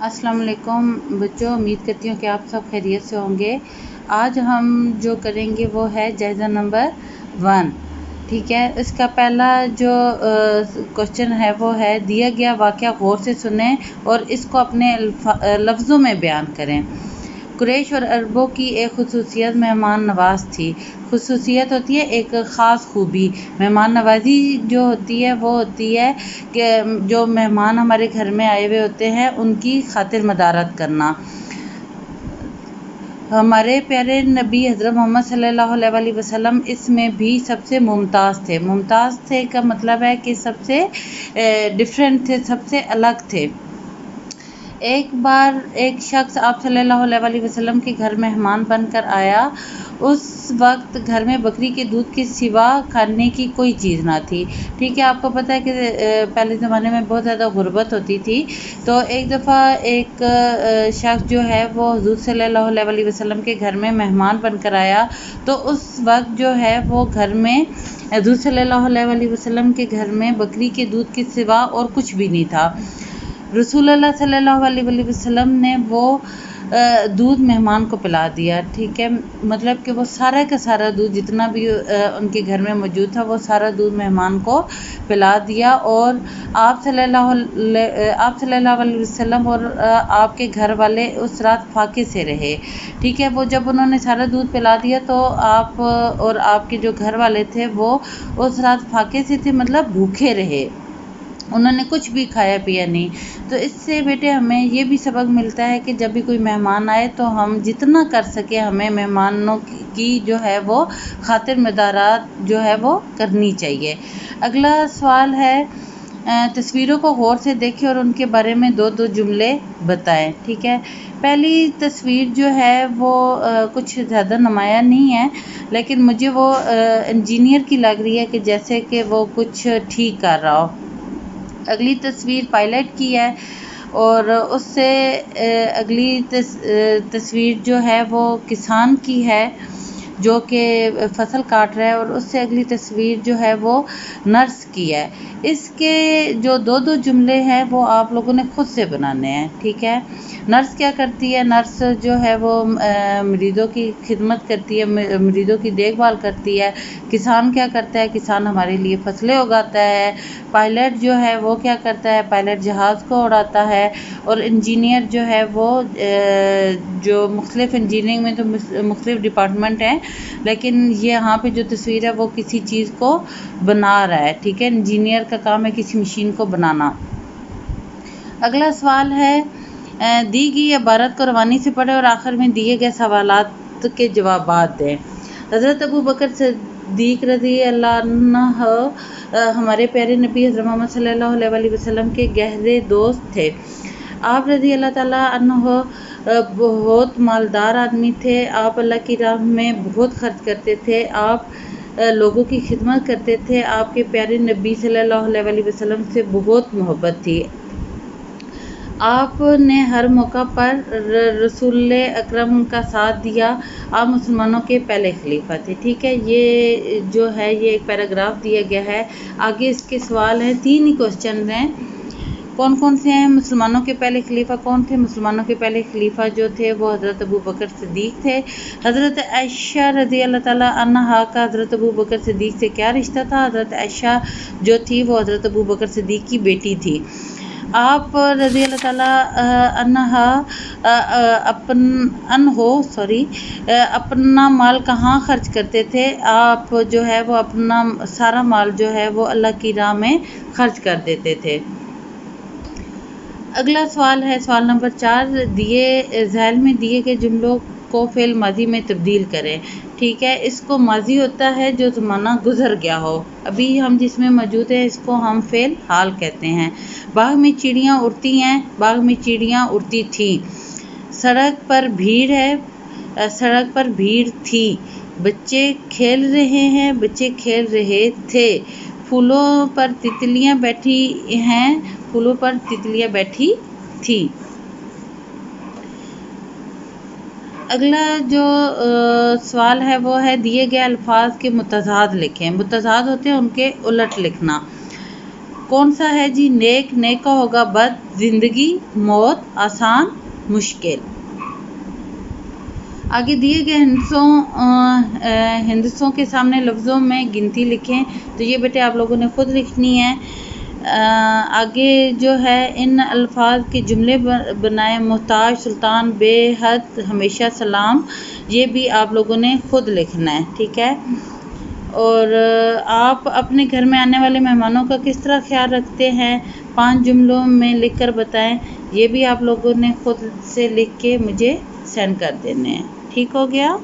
अस्सलाम वालेकुम बच्चों, उम्मीद करती हूँ कि आप सब खैरियत से होंगे। आज हम जो करेंगे वो है जायज़ा नंबर 1। ठीक है, इसका पहला जो क्वेश्चन है वो है, दिया गया वाक़या गौर से सुने और इसको अपने लफ्ज़ों में बयान करें। कुरैश और अरबों की एक खुसूसियत मेहमान नवाज थी। खुसूसियत होती है एक ख़ास खूबी। मेहमान नवाजी जो होती है वो होती है कि जो मेहमान हमारे घर में आए हुए होते हैं उनकी खातिर मदारत करना। हमारे प्यारे नबी हज़रत मोहम्मद सल्लल्लाहु अलैहि वसल्लम इसमें भी सबसे मुमताज़ थे। मुमताज़ थे का मतलब है कि सबसे डिफरेंट थे, सबसे अलग थे। एक बार एक शख्स आप सल्लल्लाहु अलैहि वसल्लम के घर मेहमान बनकर आया। उस वक्त घर में बकरी के दूध के सिवा खाने की कोई चीज़ ना थी। ठीक है, आपको पता है कि पहले ज़माने में बहुत ज़्यादा गुर्बत होती थी। तो एक दफ़ा एक शख्स जो है वो हुज़ूर सल्लल्लाहु अलैहि वसल्लम के घर में मेहमान बनकर आया। तो उस वक्त जो है वो घर में हुज़ूर सल्लल्लाहु अलैहि वसल्लम के घर में बकरी के दूध के सिवा और कुछ भी नहीं था। रसूलुल्लाह सल्लल्लाहु अलैहि वसल्लम ने वो दूध मेहमान को पिला दिया। ठीक है, मतलब कि वो सारा का सारा दूध जितना भी उनके घर में मौजूद था वो सारा दूध मेहमान को पिला दिया। और आप सल्लल्लाहु अलैहि वसल्लम और आपके घर वाले उस रात फाके से रहे। ठीक है, वो जब उन्होंने सारा दूध पिला दिया तो आप और आपके जो घर वाले थे वो उस रात फाके से थे, मतलब भूखे रहे, उन्होंने कुछ भी खाया पिया नहीं। तो इससे बेटे हमें ये भी सबक मिलता है कि जब भी कोई मेहमान आए तो हम जितना कर सके हमें मेहमानों की जो है वो खातिर मदारात जो है वो करनी चाहिए। अगला सवाल है, तस्वीरों को गौर से देखें और उनके बारे में दो जुमले बताएं। ठीक है, पहली तस्वीर जो है वो कुछ ज़्यादा नुमाया नहीं है, लेकिन मुझे वो इंजीनियर की लग रही है कि जैसे कि वो कुछ ठीक कर रहा हो। अगली तस्वीर पायलट की है और उससे अगली तस्वीर जो है वो किसान की है जो कि फसल काट रहा है, और उससे अगली तस्वीर जो है वो नर्स की है। इसके जो दो जुमले हैं वो आप लोगों ने खुद से बनाने हैं। ठीक है, नर्स क्या करती है? नर्स जो है वो मरीज़ों की खिदमत करती है, मरीज़ों की देखभाल करती है। किसान क्या करता है? किसान हमारे लिए फसलें उगाता है। पायलट जो है वो क्या करता है? पायलट जहाज़ को उड़ाता है। और इंजीनियर जो है वो जो मुख्तलिफ इंजीनियरिंग में तो मुख्तलिफ डिपार्टमेंट हैं, लेकिन ये यहाँ पे जो तस्वीर है वो किसी चीज़ को बना रहा है। ठीक है, इंजीनियर का काम है किसी मशीन को बनाना। अगला सवाल है, दी गई इबारत को रवानी से पढ़े और आखिर में दिए गए सवालात के जवाब दें। हज़रत अबू बकर सिद्दीक़ रज़ी अल्लाह अन्हु हमारे प्यारे नबी हज़रत मोहम्मद सल्लल्लाहु अलैहि वसल्लम के गहरे दोस्त थे। आप रज़ी अल्लाह ताला अन्हु बहुत मालदार आदमी थे। आप अल्लाह की राह में बहुत खर्च करते थे। आप लोगों की खिदमत करते थे। आपके प्यारे नबी सल्लल्लाहु अलैहि वसल्लम से बहुत मोहब्बत थी। आपने हर मौका पर रसूल अकरम का साथ दिया। आप मुसलमानों के पहले खलीफा थे। ठीक है, ये जो है ये एक पैराग्राफ दिया गया है। आगे इसके सवाल हैं, 3 ही क्वेश्चन हैं। कौन कौन से हैं? मुसलमानों के पहले खलीफा कौन थे? मुसलमानों के पहले खलीफा जो थे वो हज़रत अबू बकर सिद्दीक़ थे। हज़रत आयशा रज़ी अल्लाह ताला अन्हा का हज़रत अबू बकर सिद्दीक़ से क्या रिश्ता था? हज़रत आयशा जो थी वो हज़रत अबू बकर सिद्दीक़ की बेटी थी। आप रज़ी अल्लाह ताला अन्हा अपना माल कहाँ खर्च करते थे? आप जो है वो अपना सारा माल जो है वो अल्लाह की राह में खर्च कर देते थे। अगला सवाल है, सवाल नंबर 4, दिए झैल में दिए गए जुमलों को फ़ेल माजी में तब्दील करें। ठीक है, इसको माजी होता है जो ज़माना गुजर गया हो। अभी हम जिसमें मौजूद है इसको हम फ़ेल हाल कहते हैं। बाग में चिड़ियाँ उड़ती हैं, बाग में चिड़ियाँ उड़ती थी। सड़क पर भीड़ है, सड़क पर भीड़ थी। बच्चे खेल रहे हैं, बच्चे खेल रहे थे। फूलों पर तितलियाँ बैठी हैं, फूलों पर तितलियाँ बैठी थी। अगला जो सवाल है वो है, दिए गए अल्फाज के मुतज़ाद लिखें। मुतज़ाद होते हैं उनके उलट लिखना। कौन सा है जी? नेक, नेक का होगा बद, जिंदगी, मौत, आसान, मुश्किल। आगे दिए गए हिंदसों के सामने लफ्ज़ों में गिनती लिखें। तो ये बेटे आप लोगों ने खुद लिखनी है। आगे जो है इन अल्फाज के जुमले बनाए। मोहताज, सुल्तान, बेहद, हमेशा, सलाम। ये भी आप लोगों ने खुद लिखना है, ठीक है। और आप अपने घर में आने वाले मेहमानों का किस तरह ख्याल रखते हैं 5 जुमलों में लिख कर बताएं। ये भी आप लोगों ने खुद से लिख के मुझे सेंड कर देने हैं। ठीक हो गया।